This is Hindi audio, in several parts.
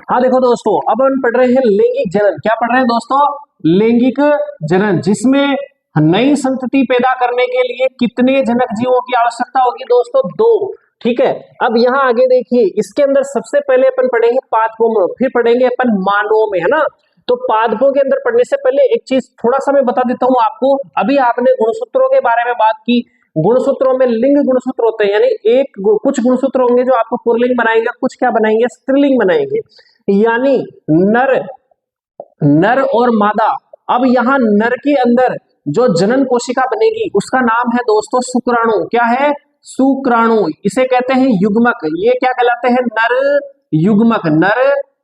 हाँ देखो दोस्तों, अब हम पढ़ रहे हैं लैंगिक जनन। क्या पढ़ रहे हैं दोस्तों? लैंगिक जनन, जिसमें नई संतति पैदा करने के लिए कितने जनक जीवों की आवश्यकता होगी दोस्तों? 2। ठीक है, अब यहाँ आगे देखिए, इसके अंदर सबसे पहले अपन पढ़ेंगे पादपों में, फिर पढ़ेंगे अपन मानवों में, है ना। तो पादपों के अंदर पढ़ने से पहले एक चीज थोड़ा सा मैं बता देता हूँ आपको। अभी आपने गुणसूत्रों के बारे में बात की। गुणसूत्रों में लिंग गुणसूत्र होते हैं, यानी कुछ गुणसूत्र होंगे जो आपको पुल्लिंग बनाएंगे, कुछ क्या बनाएंगे? स्त्रीलिंग बनाएंगे, यानी नर नर और मादा। अब यहाँ नर के अंदर जो जनन कोशिका बनेगी उसका नाम है दोस्तों शुक्राणु। क्या है? शुक्राणु। इसे कहते हैं युग्मक। ये क्या कहलाते हैं? नर युग्मक। नर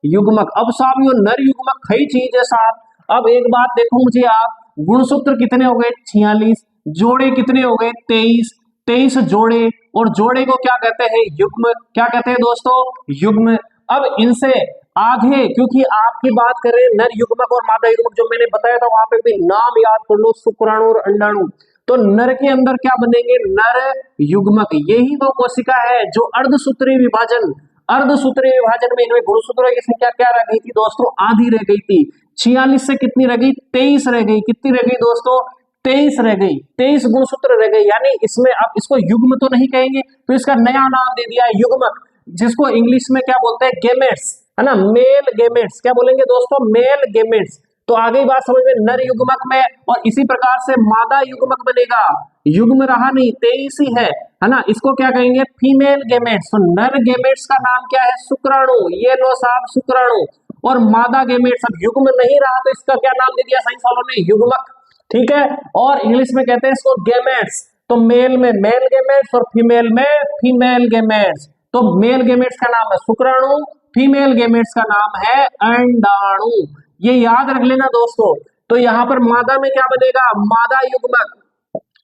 युग्मक। अब साहब ये नर युग्मक कई चीज है साहब। अब एक बात देखो मुझे आप, गुणसूत्र कितने हो गए? 46। जोड़े कितने हो गए? 23। 23 जोड़े, और जोड़े को क्या कहते हैं? युग्म। क्या कहते हैं दोस्तों? युग्म। अब इनसे आगे, क्योंकि आपकी बात करें नर युग्मक और मादा युग्मक, जो मैंने बताया था वहां पे भी नाम याद कर लो, शुक्राणु और अंडाणु। तो नर के अंदर क्या बनेंगे? नर युग्मक। यही वो कोशिका है जो अर्धसूत्री विभाजन, अर्धसूत्री विभाजन में इनमें गुणसूत्रों की संख्या क्या रह गई थी दोस्तों? आधी रह गई थी। 46 से कितनी रह गई? 23 रह गई। कितनी रह गई दोस्तों? 23 रह गई। 23 गुणसूत्र रह गई, यानी इसमें अब इसको युग्म तो नहीं कहेंगे, तो इसका नया नाम दे दिया है युग्मक, जिसको इंग्लिश में क्या बोलते हैं? गेमेट्स, है ना। Male gametes. क्या बोलेंगे दोस्तों? Male gametes. तो आगे बात समझ में, नर युग्मक में, और इसी प्रकार से मादा युग्मक बनेगा। युग्म रहा नहीं, 23 ही है ना। इसको क्या कहेंगे? Female gametes. तो नर गेमेट्स का नाम क्या है? शुक्राणु। ये लो साहब, शुक्राणु। और मादा गेमेट्स, अब युग्म नहीं रहा तो इसका क्या नाम दे दिया साइंस वालों ने? युग्मक। ठीक है, और इंग्लिश में कहते हैं इसको गेमेट्स। तो मेल में मेल गेमेट्स और फीमेल में फीमेल गेमेट्स। तो मेल गेमेट्स का नाम है शुक्राणु, फीमेल गेमेट्स का नाम है अंडाणु। ये याद रख लेना दोस्तों। तो यहां पर मादा में क्या बनेगा? मादा युग्मक।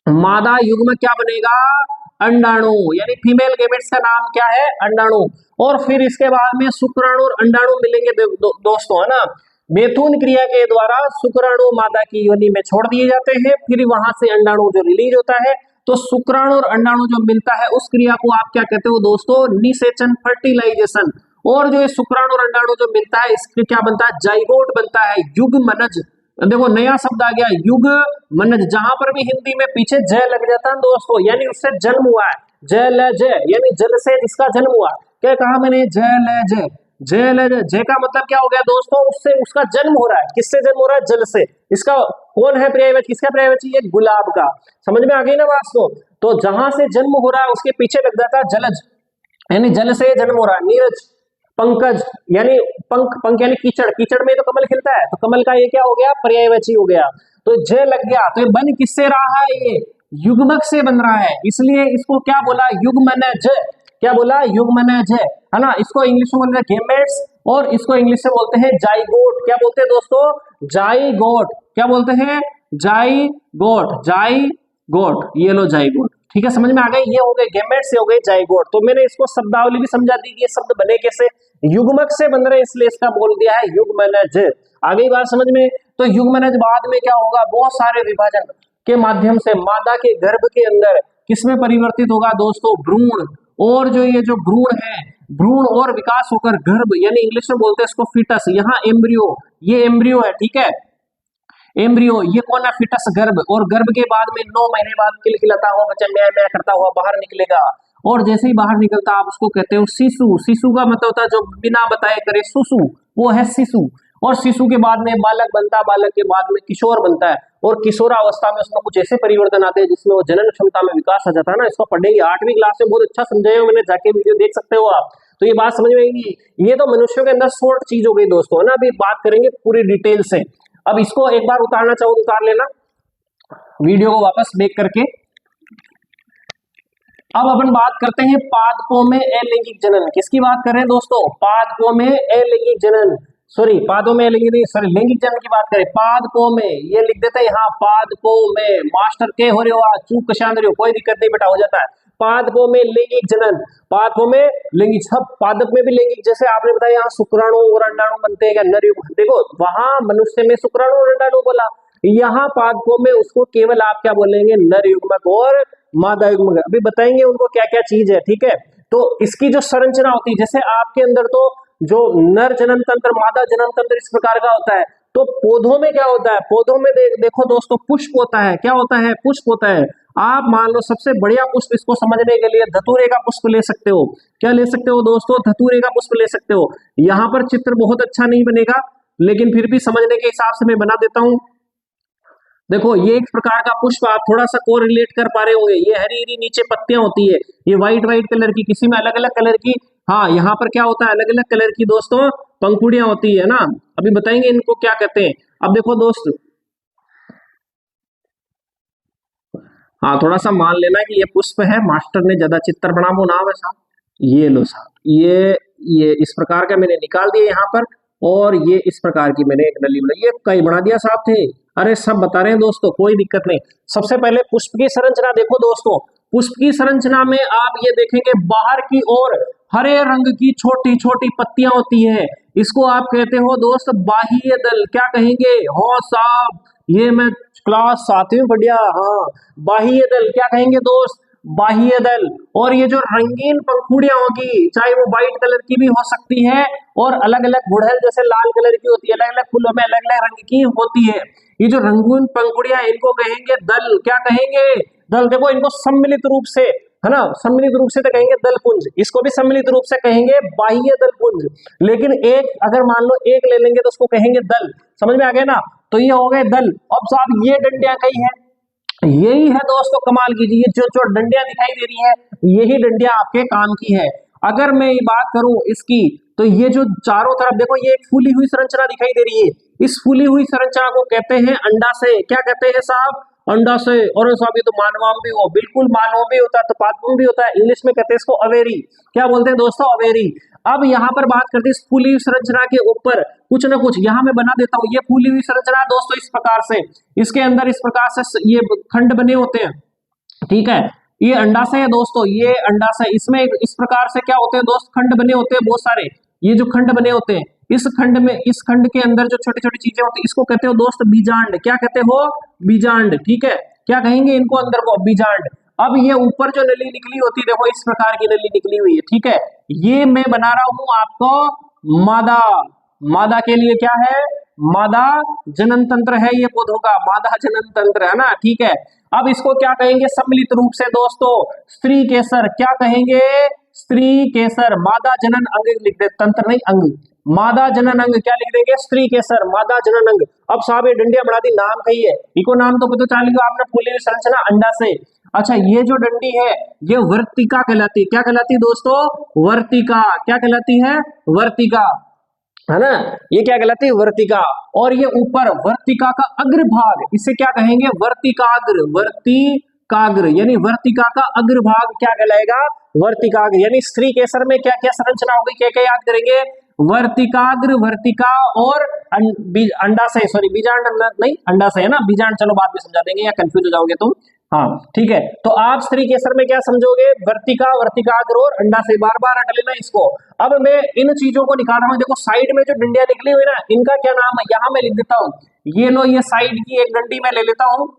मादा युग्मक क्या बनेगा? अंडाणु, यानी फीमेल गेमेट्स का नाम क्या है? अंडाणु। और फिर इसके बाद में शुक्राणु और अंडाणु मिलेंगे दोस्तों, है ना। मैथुन क्रिया के द्वारा शुक्राणु मादा की योनि में छोड़ दिए जाते हैं, फिर वहां से अंडाणु जो रिलीज होता है। तो शुक्राणु और अंडाणु जो मिलता है उस क्रिया को आप क्या कहते हो दोस्तों? निषेचन, फर्टिलाइजेशन। और जो शुक्राणु और अंडाणु जो मिलता है इसके क्या बनता है? जाइगोट बनता है, युग्मनज। देखो नया शब्द आ गया, युग्मनज। जहां पर भी हिंदी में पीछे जय लग जाता है दोस्तों, यानी उससे जन्म हुआ है। जय ल जय, यानी जल से जिसका जन्म हुआ। क्या कहा मैंने? जय ल जय। जय ल जय, जय का मतलब क्या हो गया दोस्तों? उससे उसका जन्म हो रहा है। किससे जन्म हो रहा है? जल से। इसका कौन है पर्यायवाची? किसका पर्यायवाची? ये गुलाब का। समझ में आ गई ना बात? तो जहां से जन्म हो रहा है उसके पीछे लग जाता है जलज, यानी जल से जन्म हो रहा है। नीरज, पंकज, यानी पंख, पंख यानी कीचड़, कीचड़ में तो कमल खिलता है, तो कमल का ये क्या हो गया? पर्यायवाची हो गया। तो जय लग गया, तो ये बन किससे रहा है? ये युग्मक से बन रहा है, इसलिए इसको क्या बोला? युग्मनज। क्या बोला? युग्मनज, है ना। इसको इंग्लिश में बोलते हैं गेमेट्स, और इसको इंग्लिश से बोलते हैं जाइगोट। क्या बोलते हैं दोस्तों? जाइगोट। क्या बोलते हैं? Zygote, zygote. ये लो जाइगोट। ठीक है, समझ में आ गए? ये हो गए गेमेट्स, से हो गए जाइगोट। तो मैंने इसको शब्दावली भी समझा दी कि ये शब्द बने कैसे? युग्मक से बन रहे, इसलिए इसका बोल दिया है युग्मनज। आ गई बात समझ में? तो युग्मनज बाद में क्या होगा? बहुत सारे विभाजन के माध्यम से मादा के गर्भ के अंदर किसमें परिवर्तित होगा दोस्तों? भ्रूण। और जो ये जो भ्रूण है, भ्रूण और विकास होकर गर्भ, यानी इंग्लिश में बोलते हैं इसको फीटस। यहाँ एम्ब्रियो, ये एम्ब्रियो है, ठीक है, एम्ब्रियो। ये कौन है? फीटस, गर्भ। और गर्भ के बाद में 9 महीने बाद खिलखिलाता हुआ बच्चा म्या म्या करता हुआ बाहर निकलेगा, और जैसे ही बाहर निकलता आप उसको कहते हो शिशु। शिशु का मतलब होता है जो बिना बताए करे सुसु, वो है शिशु। और शिशु के बाद में बालक बनता है, बालक के बाद में किशोर बनता है, और किशोरावस्था में उसमें कुछ ऐसे परिवर्तन आते हैं जिसमें वो जनन क्षमता में विकास आ जाता है ना। इसको पढ़ेंगे 8वीं क्लास में, बहुत अच्छा समझाया मैंने, जाके वीडियो देख सकते हो आप। तो ये बात समझ में आएगी। ये तो मनुष्यों के अंदर शॉर्ट चीज हो गई दोस्तों, है ना। अभी बात करेंगे पूरी डिटेल से। अब इसको एक बार उतारना चाहो तो उतार लेना, वीडियो को वापस बैक करके। अब अपन बात करते हैं पादपों में अलैंगिक जनन। किसकी बात कर रहे हैं दोस्तों? पादपों में अलैंगिक जनन, सॉरी पादों में अलैंगिक नहीं, सॉरी लैंगिक जनन की बात करें। पादपों में, ये लिख देते हैं यहाँ, पादपों में। मास्टर के हो रहे हो आज, चूक कशान रहे हो, कोई दिक्कत नहीं बेटा, हो जाता है। पादपों में लैंगिक जनन, पादपों में लैंगिक, सब पादप में भी लैंगिक। जैसे आपने बताया यहाँ शुक्राणु और अंडाणु बनते हैं, क्या नर युग्म। देखो वहां मनुष्य में शुक्राणु और अंडाणु बोला, यहाँ पादपों में उसको केवल आप क्या बोलेंगे? नर युग्मक और मादा युग्मक। अभी बताएंगे उनको क्या क्या चीज है, ठीक है। तो इसकी जो संरचना होती है, जैसे आपके अंदर तो जो नर जनन तंत्र, मादा जनन तंत्र इस प्रकार का होता है। तो पौधों में क्या होता है, पौधों में देखो दोस्तों पुष्प होता है। क्या होता है, पुष्प होता है। आप मान लो सबसे बढ़िया पुष्प इसको समझने के लिए धतूरे का पुष्प ले सकते हो। क्या ले सकते हो दोस्तों, धतूरे का पुष्प ले सकते हो। यहाँ पर चित्र बहुत अच्छा नहीं बनेगा, लेकिन फिर भी समझने के हिसाब से मैं बना देता हूं। देखो ये एक प्रकार का पुष्प, आप थोड़ा सा कोरिलेट कर पा रहे होंगे। ये हरी हरी नीचे पत्तियां होती है, ये व्हाइट व्हाइट कलर की, किसी में अलग अलग कलर की। हाँ यहाँ पर क्या होता है, अलग अलग कलर की दोस्तों पंखुड़ियां होती है ना। अभी बताएंगे इनको क्या कहते हैं। अब देखो दोस्त, हाँ थोड़ा सा मान लेना कि ये पुष्प है, मास्टर ने ज्यादा चित्र बनाबो ना वैसा। ये लो साहब, ये इस प्रकार का मैंने निकाल दिया यहाँ पर, और ये इस प्रकार की मैंने एक नली बनाई। ये कई बना दिया साहब थे, अरे सब बता रहे हैं दोस्तों, कोई दिक्कत नहीं। सबसे पहले पुष्प की संरचना देखो दोस्तों। पुष्प की संरचना में आप ये देखेंगे बाहर की ओर हरे रंग की छोटी छोटी पत्तियां होती है, इसको आप कहते हो दोस्त बाह्य दल। क्या कहेंगे, हो साहब ये मैं क्लास 7वीं बढ़िया, हाँ बाह्य दल क्या कहेंगे दोस्त, बाह्य दल। और ये जो रंगीन पंखुड़ियां होगी, चाहे वो व्हाइट कलर की भी हो सकती है और अलग अलग गुड़हल जैसे लाल कलर की होती है, अलग अलग फूलों में अलग अलग रंग की होती है। ये जो रंगीन पंखुड़ियां इनको कहेंगे दल। क्या कहेंगे, दल। देखो इनको सम्मिलित रूप से, है ना, सम्मिलित रूप से तो कहेंगे दलपुंज, इसको भी सम्मिलित रूप से कहेंगे बाह्य दलपुंज। लेकिन एक अगर मान लो एक ले लेंगे तो उसको कहेंगे दल। समझ में आ गया ना, तो ये हो गए दल। अब साहब ये डंडियां कई है, यही है दोस्तों कमाल कीजिए, जो जो डंडियां दिखाई दे रही है यही डंडियां आपके काम की है। अगर मैं ये बात करूं इसकी, तो ये जो चारों तरफ देखो ये एक फूली हुई संरचना दिखाई दे रही है, इस फूली हुई संरचना को कहते हैं अंडाशय। क्या कहते हैं साहब, अंडाशय। और साहब ये तो मानवाम भी हो, बिल्कुल मानव भी होता है, तो पादपुंज भी होता है, इंग्लिश में कहते हैं इसको अवेरी। क्या बोलते हैं दोस्तों, अवेरी। अब यहाँ पर बात करते हैं इस फूली हुई संरचना के ऊपर कुछ ना कुछ यहाँ मैं बना देता हूँ। ये फूली हुई संरचना दोस्तों इस प्रकार से, इसके अंदर इस प्रकार से ये खंड बने होते हैं, ठीक है। ये अंडाशय है दोस्तों, ये अंडाशय, इसमें इस प्रकार से क्या होते हैं दोस्त, खंड बने होते हैं बहुत सारे। ये जो खंड बने होते हैं, इस खंड में, इस खंड के अंदर जो छोटी छोटी चीजें होती है इसको कहते हो दोस्त बीजांड। क्या कहते हो, बीजांड, ठीक है। क्या कहेंगे इनको अंदर को, बीजांड। अब ये ऊपर जो नली निकली होती है, देखो इस प्रकार की नली निकली हुई है, ठीक है। ये मैं बना रहा हूं आपको मादा। मादा के लिए क्या है, मादा जनन तंत्र है ये पौधों का, मादा जनन तंत्र है ना, ठीक है। अब इसको क्या कहेंगे सम्मिलित रूप से दोस्तों, स्त्री केसर। क्या कहेंगे, स्त्री केसर। मादा जनन अंग लिख दे, तंत्र नहीं अंग, मादा जनन अंग क्या लिख देंगे, स्त्री केसर, मादा जनन अंग। अब साहब ये डंडिया बना दी, नाम कही है, इको नाम तो पता चल गया आपने, फूली हुई संरचना अंडा से। अच्छा ये जो डंडी है ये वर्तिका कहलाती है। क्या कहलाती है दोस्तों, वर्तिका। क्या कहलाती है, वर्तिका, है ना। ये क्या कहलाती है, वर्तिका। और ये ऊपर वर्तिका का अग्रभाग, इसे क्या कहेंगे, वर्तिकाग्र। वर्तिकाग्र यानी वर्तिका का अग्रभाग क्या कहलाएगा, वर्तिकाग्र। यानी स्त्री केसर में क्या क्या संरचना होगी, क्या क्या याद करेंगे, वर्तिकाग्र, वर्तिका और अंडाशय, सॉरी बीजांड नहीं, अंडाशय है ना, बीजांड चलो बाद में समझा देंगे या कंफ्यूज हो जाओगे तुम। हाँ ठीक है, तो आप स्त्री केसर में क्या समझोगे, वर्तिका, वर्तिकाग्र और अंडाशय, बार बार रट लेना इसको। अब मैं इन चीजों को निकाल रहा हूँ, देखो साइड में जो डंडियां निकली हुई ना, इनका क्या नाम है, यहां मैं लिख देता हूँ। ये लो, ये साइड की एक डंडी मैं ले लेता हूँ,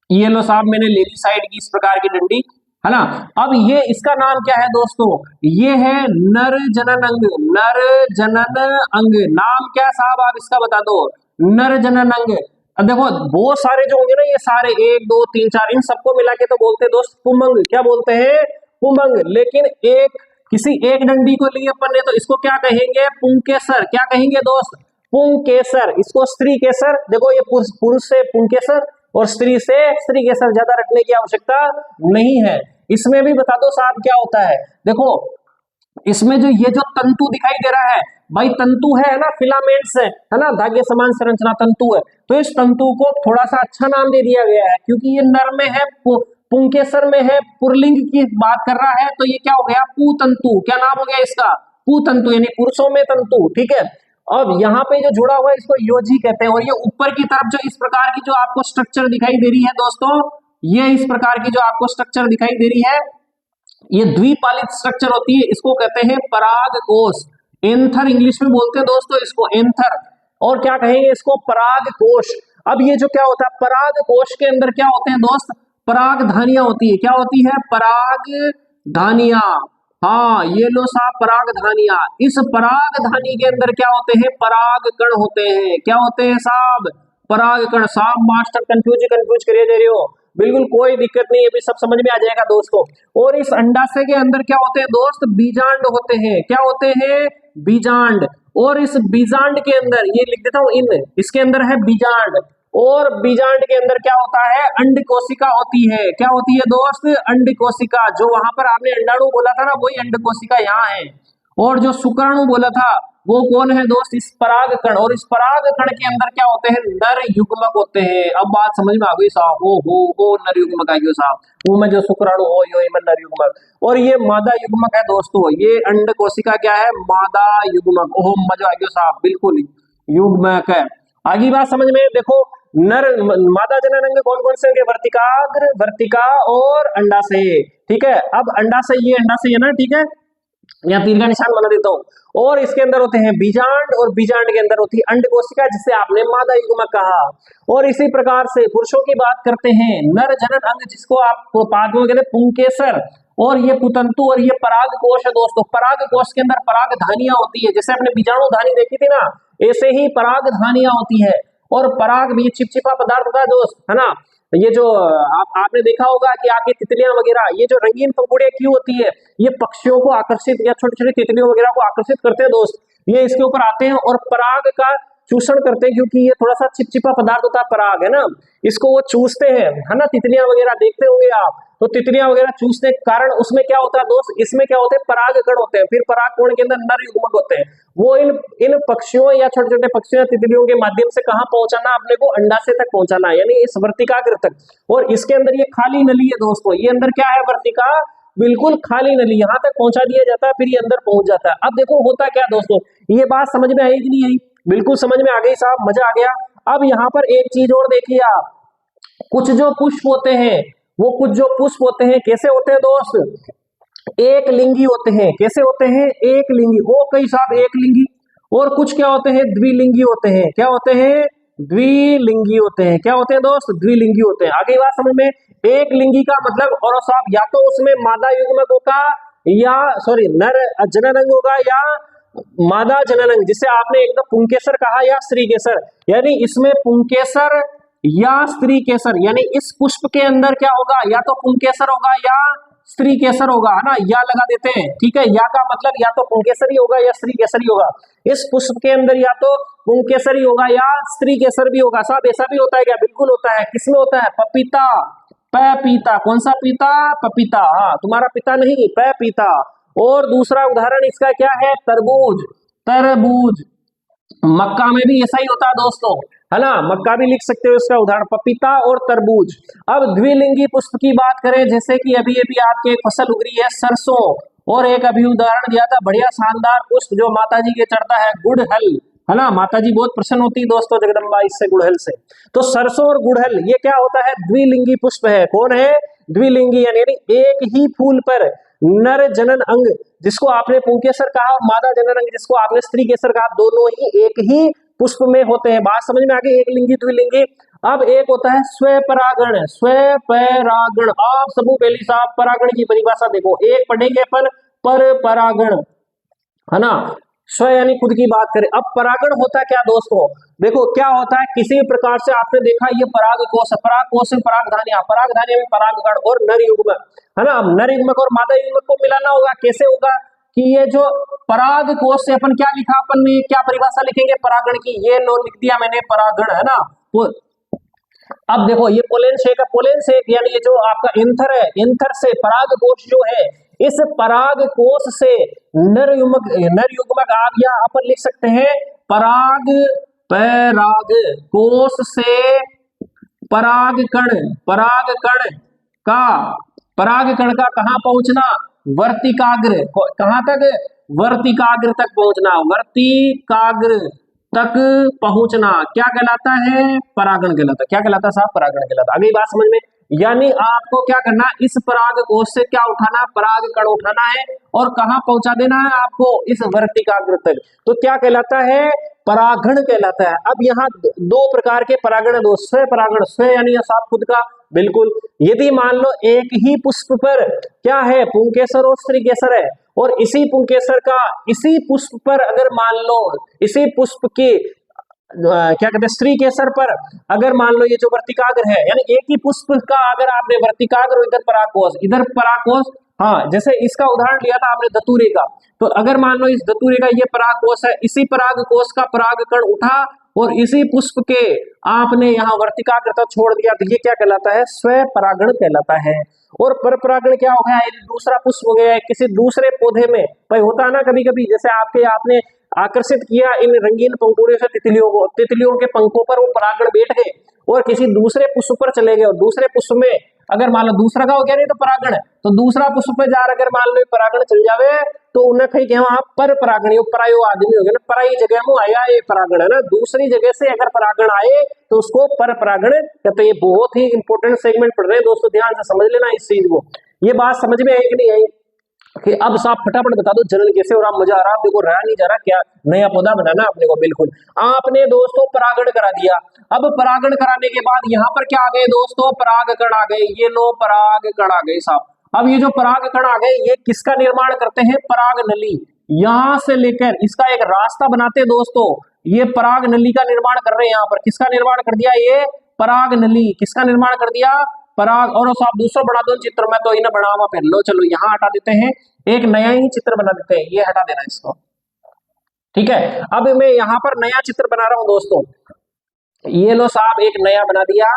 ये लो साहब मैंने ले ली साइड की इस प्रकार की डंडी, है ना। अब ये इसका नाम क्या है दोस्तों, ये है नर जनन अंग। नर जनन अंग नाम क्या साहब, आप इसका बता दो, नर जनन अंग। अब देखो बहुत सारे जो होंगे ना, ये सारे 1 2 3 4 इन सबको मिला के तो बोलते हैं दोस्त पुमंग। क्या बोलते हैं, पुमंग। लेकिन एक किसी एक डंडी को लिए अपन ने, तो इसको क्या कहेंगे, पुंकेसर। क्या कहेंगे दोस्त, पुंकेसर। इसको स्त्री केसर, देखो ये पुरुष से पुंकेसर और स्त्री से स्त्री केसर, ज्यादा रखने की आवश्यकता नहीं है। इसमें भी बता दो साहब क्या होता है, देखो इसमें जो ये जो तंतु दिखाई दे रहा है भाई, तंतु है ना, फिलामेंट्स है ना, धागे समान संरचना तंतु है। तो इस तंतु को थोड़ा सा अच्छा नाम दे दिया गया है, क्योंकि ये नर में है, पुंकेसर में है, पुरलिंग की बात कर रहा है, तो ये क्या हो गया, पुतंतु। क्या नाम हो गया इसका, पुतंतु, यानी पुरुषों में तंतु, ठीक है। अब यहाँ पे जो जुड़ा हुआ है इसको योजी कहते हैं। और ये ऊपर की तरफ जो इस प्रकार की जो आपको स्ट्रक्चर दिखाई दे रही है दोस्तों, ये इस प्रकार की जो आपको स्ट्रक्चर दिखाई दे रही है, ये द्विपालित स्ट्रक्चर होती है, इसको कहते हैं परागकोश। एंथर इंग्लिश में बोलते हैं दोस्तों इसको, एंथर। और क्या कहेंगे इसको, परागकोश। अब ये जो क्या होता है, परागकोश के अंदर क्या होते हैं दोस्त, परागधानियां होती है। क्या होती है, परागधानियां, हाँ ये लो साहब परागधानियां। इस परागधानी के अंदर क्या होते हैं? पराग कण होते हैं। क्या होते हैं साहब? पराग कण। साहब मास्टर कंफ्यूज करिए दे रहे हो, बिल्कुल कोई दिक्कत नहीं, अभी सब समझ में आ जाएगा दोस्तों। और इस अंडाशय के अंदर क्या होते हैं दोस्त? बीजांड होते हैं। क्या होते हैं? बीजांड। और इस बीजांड के अंदर ये लिख देता हूं इन, इसके अंदर है बीजांड। और बीजांड के अंदर क्या होता है? अंड कोशिका होती है। क्या होती है दोस्त? अंड कोशिका। जो वहां पर आपने अंडाणु बोला था ना, वही अंड कोशिका यहाँ है। और जो शुक्राणु बोला था वो कौन है दोस्त? इस पराग कण। और इस पराग कण के अंदर क्या होते हैं? नर युग्मक होते हैं। अब बात समझ में आ गई साहब? ओ नर युग्मक आ गया साहब, वो में जो शुक्राणु हो यो में नर युग्मक। और ये मादा युग्मक है दोस्तों। ये अंड कोशिका क्या है? मादा युग्मक। ओह मजा आ गया साहब, बिल्कुल युग्मक है। आगे बात समझ में देखो, नर मादा जनन अंग कौन कौन से होंगे? वर्तिकाग्र, वर्तिका और अंडाशय। ठीक है, अब अंडाशय, ये अंडाशय है ना, ठीक है, यहाँ तीर का निशान बना देता हूं। और इसके अंदर होते हैं बीजांड, और बीजांड के अंदर होती है अंड कोशिका, जिसे आपने मादा युग्मक कहा। और इसी प्रकार से पुरुषों की बात करते हैं, नर जनन अंग जिसको आप पाद में कहते हैं पुंकेसर, और ये पुतंतु, और ये पराग कोश है दोस्तों। पराग कोश के अंदर पराग धानियां होती है, जैसे आपने बीजाणु धानी देखी थी ना, ऐसे ही पराग धानियां होती है। और पराग भी चिपचिपा पदार्थ होता है दोस्त, है ना। ये जो आपने देखा होगा कि आगे तितलियां वगैरह, ये जो रंगीन पंखुड़ियां क्यों होती है? ये पक्षियों को आकर्षित, या छोटी छोटी तितलियों वगैरह को आकर्षित करते हैं दोस्त। ये इसके ऊपर आते हैं और पराग का चूषण करते हैं, क्योंकि ये थोड़ा सा चिपचिपा पदार्थ होता है पराग, है ना, इसको वो चूसते हैं, है ना। तितलियां वगैरह देखते होंगे आप, तो तितलियां वगैरह चूसने के कारण उसमें क्या होता है दोस्त? इसमें क्या होते हैं? पराग कण होते हैं। फिर पराग कण के अंदर नर युग्मक होते हैं। वो इन पक्षियों या छोटे छोटे पक्षियों या तितलियों के माध्यम से कहां पहुंचाना? अपने को अंडाशय तक पहुंचाना है, यानी इस वर्तिकाग्र तक। और इसके अंदर ये खाली नली है दोस्तों। ये अंदर क्या है? वर्तिका, बिल्कुल खाली नली, यहां तक पहुंचा दिया जाता है, फिर ये अंदर पहुंच जाता है। अब देखो होता क्या दोस्तों, ये बात समझ में आई कि नहीं आई? बिल्कुल समझ में आ गई साहब, मजा आ गया। अब यहाँ पर एक चीज और देखिए आप, कुछ जो पुष्प होते हैं, वो कुछ जो पुष्प होते हैं कैसे होते हैं दोस्त? एक लिंगी होते हैं। कैसे होते हैं? एक लिंगी। ओ कई साहब एक लिंगी। और कुछ क्या होते हैं? द्विलिंगी होते हैं। क्या होते हैं? द्विलिंगी होते हैं। क्या होते हैं दोस्त? द्विलिंगी होते हैं। आगे बात समझ में, एक लिंगी का मतलब, और साहब या तो उसमें मादा युग्मक होगा, या सॉरी नर जनन अंग होगा, या मादा जनन अंग, जिसे आपने एकदम पुंकेसर कहा, या स्त्री केसर। यानी इसमें पुंकेसर या स्त्री केसर, यानी इस पुष्प के अंदर क्या होगा? या तो पुंकेसर होगा या स्त्री केसर होगा, है ना। या लगा देते हैं, ठीक है। या का मतलब या तो पुंकेसर ही होगा या स्त्री केसर ही होगा। इस पुष्प के अंदर या तो पुंकेसर ही होगा या स्त्री केसर भी होगा। साहब ऐसा भी होता है क्या? बिल्कुल होता है। किसमें होता है? पपीता, पपीता। कौन सा पीता? पपीता। हाँ, तुम्हारा पिता नहीं, पपीता। और दूसरा उदाहरण इसका क्या है? तरबूज, तरबूज। मक्का में भी ऐसा ही होता है दोस्तों, है ना। मक्का भी लिख सकते हो इसका उदाहरण, पपीता और तरबूज। अब द्विलिंगी पुष्प की बात करें, जैसे कि अभी अभी आपके एक फसल उग रही है सरसों, और एक अभी उदाहरण दिया था बढ़िया शानदार पुष्प जो माता जी के चढ़ता है, गुड़हल, है ना। माता जी बहुत प्रसन्न होती है दोस्तों जगदम्बा इससे, गुड़हल से। तो सरसों और गुड़हल ये क्या होता है? द्विलिंगी पुष्प है। कौन है? द्विलिंगी, यानी एक ही फूल पर नर जनन अंग जिसको आपने पुंकेसर कहा, और मादा जनन अंग जिसको आपने स्त्री केसर कहा, दोनों ही एक ही पुष्प में होते हैं। बात समझ में आ गई? एक लिंगी द्विलिंगी। अब एक होता है स्वपरागण, स्वपरागण। आप सबको पहली साहब परागण की परिभाषा देखो, एक पढ़ेंगे अपन पर परागण, है ना। स्व यानी खुद की बात करें। अब परागण होता है क्या दोस्तों? देखो क्या होता है, किसी प्रकार से आपने देखा ये पराग कोश है, पराग कोश में परागधानियां, परागधानियां में परागकण और नर युग्मक, है ना। अब नर युग्मक और मादा युग्मक को मिलाना होगा। कैसे होगा कि ये जो पराग कोश से अपन क्या लिखा, अपन ने क्या परिभाषा लिखेंगे परागण की? ये लो लिख दिया मैंने, परागण, है ना। अब देखो ये पोलेन शेक है, पोलेन शेक यानी ये जो आपका एंथर है, एंथर से पराग कोश जो है, इस पराग कोश से नर युग्मक आ गया। अपन लिख सकते हैं पराग कोश से पराग कण का कहां पहुंचना? वर्तिकाग्र। कहां तक? वर्तिकाग्र तक पहुंचना। वर्तिकाग्र तक पहुंचना क्या कहलाता है? परागण कहलाता है। क्या कहलाता है साहब? परागण कहलाता है। अगली बात समझ में, यानी आपको क्या करना, इस पराग कोश से क्या उठाना, पराग कण उठाना है और कहां पहुंचा देना है आपको, इस वर्तिकाग्र तक। तो क्या कहलाता है, परागण कहलाता है। अब यहाँ दो प्रकार के परागण, दो स्व परागण, स्व यानी आप खुद का, बिल्कुल। यदि मान लो एक ही पुष्प पर क्या है, पुंकेसर और स्त्री केसर है, और इसी पुंकेसर का इसी पुष्प पर अगर मान लो इसी पुष्प की क्या कहते हैं, स्त्री केसर पर अगर मान लो ये जो वर्तिकाग्र है, यानी एक ही पुष्प का अगर आपने वर्तिकाग्र, इधर परागकोश, इधर परागकोश, हाँ जैसे इसका उदाहरण लिया था आपने धतूरे का, तो अगर मान लो इस धतूरे का ये परागकोश है, इसी परागकोश का परागकण उठा और इसी पुष्प के आपने यहाँ वर्तिकाग्र तक छोड़ दिया, तो ये क्या कहलाता है, स्व परागण कहलाता है। और पर परागण क्या हो गया, दूसरा पुष्प हो गया किसी दूसरे पौधे में, भाई होता है ना कभी कभी, जैसे आपने आकर्षित किया इन रंगीन पंखुड़ियों से तितलियों को, तितलियों के पंखों पर वो परागण बैठ गए और किसी दूसरे पुष्प पर चले गए, और दूसरे पुष्प में अगर मान लो दूसरा का हो गया नहीं तो परागण है, तो दूसरा पुष्प पे जा अगर मान लो परागण चल जावे तो उन्हें कहीं कहे आप पर परागण, परायो आदमी हो गया ना, पराई जगह में आया ये परागण है ना, दूसरी जगह से अगर परागण आए तो उसको पर परागण कहते हैं। ये बहुत ही इंपॉर्टेंट सेगमेंट पढ़ रहे हैं दोस्तों, ध्यान से समझ लेना इस चीज को। ये बात समझ में आई कि नहीं आई कि अब साहब फटाफट बता दो जनरल कैसे, और आप मजा आ रहा, देखो रहा नहीं जा रहा, क्या नया पौधा बनाना अपने को, बिल्कुल। आपने दोस्तों परागण करा दिया, अब परागण कराने के बाद यहाँ पर क्या आ गए दोस्तों, परागकण आ गए, ये लो परागकण आ गए साहब। अब ये जो परागकण आ गए ये किसका निर्माण करते हैं, पराग नली, यहां से लेकर इसका एक रास्ता बनाते हैं दोस्तों, ये पराग नली का निर्माण कर रहे हैं। यहाँ पर किसका निर्माण कर दिया, ये पराग नली, किसका निर्माण कर दिया, पराग। और साहब दूसरा बना दो चित्र में, तो इन्हें बढ़ावा पहन लो, चलो यहाँ हटा देते हैं, एक नया ही चित्र बना देते हैं, ये हटा देना इसको, ठीक है। अब मैं यहाँ पर नया चित्र बना रहा हूं दोस्तों, ये लो साहब एक नया बना दिया,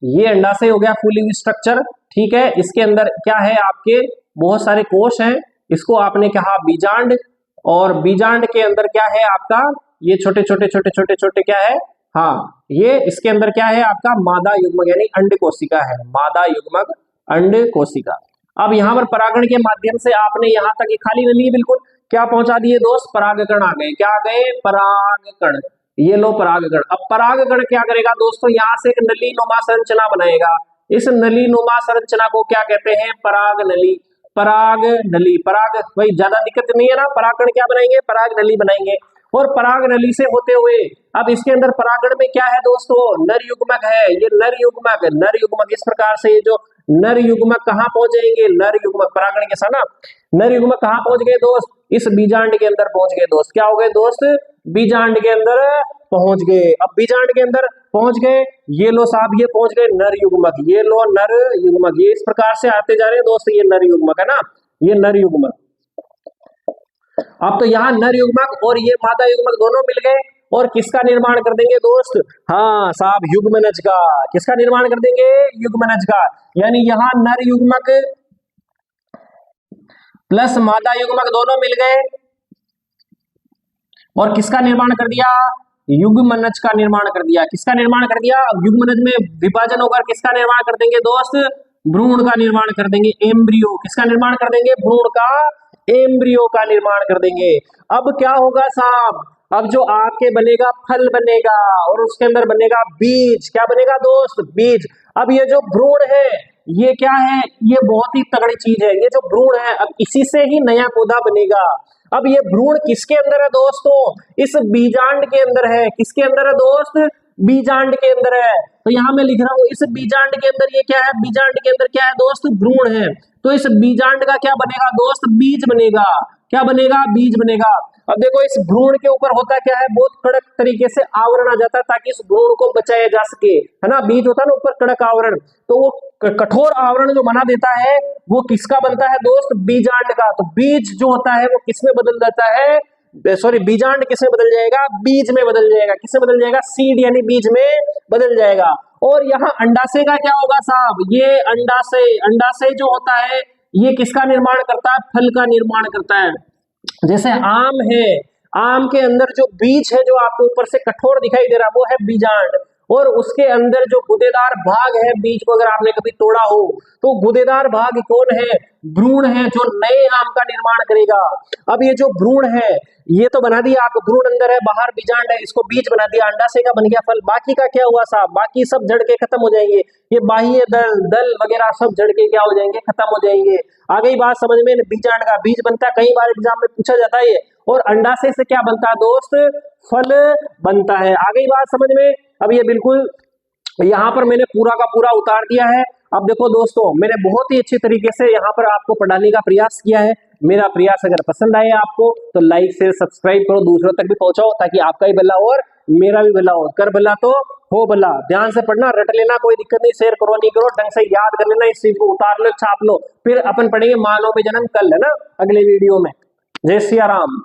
ये अंडाशय हो गया फुली स्ट्रक्चर, ठीक है। इसके अंदर क्या है, आपके बहुत सारे कोश हैं, इसको आपने कहा बीजांड, और बीजांड के अंदर क्या है आपका, ये छोटे छोटे छोटे छोटे छोटे क्या है, हाँ ये इसके अंदर क्या है आपका मादा युग्मक यानी अंड कोशिका है, मादा युग्मक अंड कोशिका। अब यहाँ पर परागण के माध्यम से आपने यहाँ तक ये खाली नली बिल्कुल क्या पहुंचा दिए दोस्त, परागकण आ गए, क्या आ गए, परागकण, ये लो परागकण। अब परागकण क्या करेगा दोस्तों, यहाँ से एक नली नुमा संरचना बनाएगा, इस नली नुमा संरचना को क्या कहते हैं, पराग नली, पराग नली, पराग, भाई ज्यादा दिक्कत नहीं है ना, परागकण क्या बनाएंगे, पराग नली बनाएंगे। और पराग नली से होते हुए अब इसके अंदर परागण में क्या है दोस्तों, नर युग्मक है, ये नर युग्मक, नर युग्मक इस प्रकार से, ये जो नर युग्मक कहाँ पहुंच जाएंगे, नर युग्मक परागण के साथ ना, नर युग्मक कहाँ पहुंच गए दोस्त, इस बीजांड के अंदर पहुंच गए दोस्त, क्या हो गए दोस्त, बीजांड के अंदर पहुंच गए। अब बीजांड के अंदर पहुंच गए, ये लो साहब ये पहुंच गए नर युग्मक, ये लो नर युग्मक, ये इस प्रकार से आते जा रहे हैं दोस्त, ये नर युग्मक है ना, ये नर युग्मक। अब तो यहाँ नर युग्मक और ये मादा युग्मक दोनों मिल गए और किसका निर्माण कर देंगे दोस्त, हाँ साहब युग्मनज का, किसका निर्माण कर देंगे, युग्मनज का। यानी यहाँ नर युग्मक प्लस मादा युग्मक दोनों मिल गए और किसका निर्माण कर दिया, युग्मनज का निर्माण कर दिया, किसका निर्माण कर दिया, युग्मनज में विभाजन होकर किसका निर्माण कर देंगे दोस्त, भ्रूण का निर्माण कर देंगे, एम्ब्रियो, किसका निर्माण कर देंगे, भ्रूण का, एम्ब्रियो का निर्माण कर देंगे। अब क्या होगा साहब, अब जो आपके बनेगा फल बनेगा और उसके अंदर बनेगा बीज, क्या बनेगा दोस्त, बीज। अब ये जो भ्रूण है ये क्या है, ये बहुत ही तगड़ी चीज है, ये जो भ्रूण है अब इसी से ही नया पौधा बनेगा। अब ये भ्रूण किसके अंदर है दोस्तों, इस बीजांड के अंदर है, किसके अंदर है दोस्त, बीजांड के अंदर है। तो यहाँ मैं लिख रहा हूं इस बीजांड के अंदर ये क्या है, बीजांड के अंदर क्या है दोस्त, भ्रूण है। तो इस बीजांड का क्या बनेगा दोस्त, बीज बनेगा, क्या बनेगा, बीज बनेगा। अब देखो इस भ्रूण के ऊपर होता क्या है, बहुत कड़क तरीके से आवरण आ जाता है ताकि इस भ्रूण को बचाया जा सके, है ना। बीज होता है ना ऊपर कड़क आवरण, तो वो कठोर आवरण जो बना देता है वो किसका बनता है दोस्त, बीजांड का। तो बीज जो होता है वो किसमें बदल जाता है, सॉरी बीजांड किसमें बदल जाएगा, बीज में बदल जाएगा, किसमें बदल जाएगा, सीड यानी बीज में बदल जाएगा। और यहाँ अंडाशय का क्या होगा साहब, ये अंडाशय, अंडाशय जो होता है ये किसका निर्माण करता है, फल का निर्माण करता है। जैसे आम है, आम के अंदर जो बीज है जो आपको ऊपर से कठोर दिखाई दे रहा है वो है बीजांड, और उसके अंदर जो गुदेदार भाग है, बीज को अगर आपने कभी तोड़ा हो तो गुदेदार भाग कौन है? भ्रूण है, जो नए आम का निर्माण करेगा। अब ये जो भ्रूण है ये तो बना दिया आपको, भ्रूण अंदर है, बाहर बीजांड है, इसको बीज बना दिया, अंडाशय का बन गया फल। बाकी का क्या हुआ साहब? बाकी सब जड़ के खत्म हो जाएंगे, ये बाह्य दल वगैरह सब जड़ के क्या हो जाएंगे? खत्म हो जाएंगे। आ गई बात समझ में? बीजांड का बीज बनता है, कई बार एग्जाम में पूछा जाता है ये। और अंडाशय से क्या बनता है दोस्त? फल बनता है। आ गई बात समझ में? अब ये बिल्कुल यहाँ पर मैंने पूरा का पूरा उतार दिया है। अब देखो दोस्तों, मैंने बहुत ही अच्छे तरीके से यहाँ पर आपको पढ़ाने का प्रयास किया है। मेरा प्रयास अगर पसंद आए आपको तो लाइक शेयर सब्सक्राइब करो, दूसरों तक भी पहुंचाओ, ताकि आपका भी भला और मेरा भी भला हो। कर भला तो हो भला। ध्यान से पढ़ना, रट लेना, कोई दिक्कत नहीं। शेयर करो नहीं करो, ढंग से याद कर लेना, इस चीज को उतार लो, छाप लो। फिर अपन पढ़ेंगे मानव में जन्म कल, है ना, अगले वीडियो में। जय सिया राम।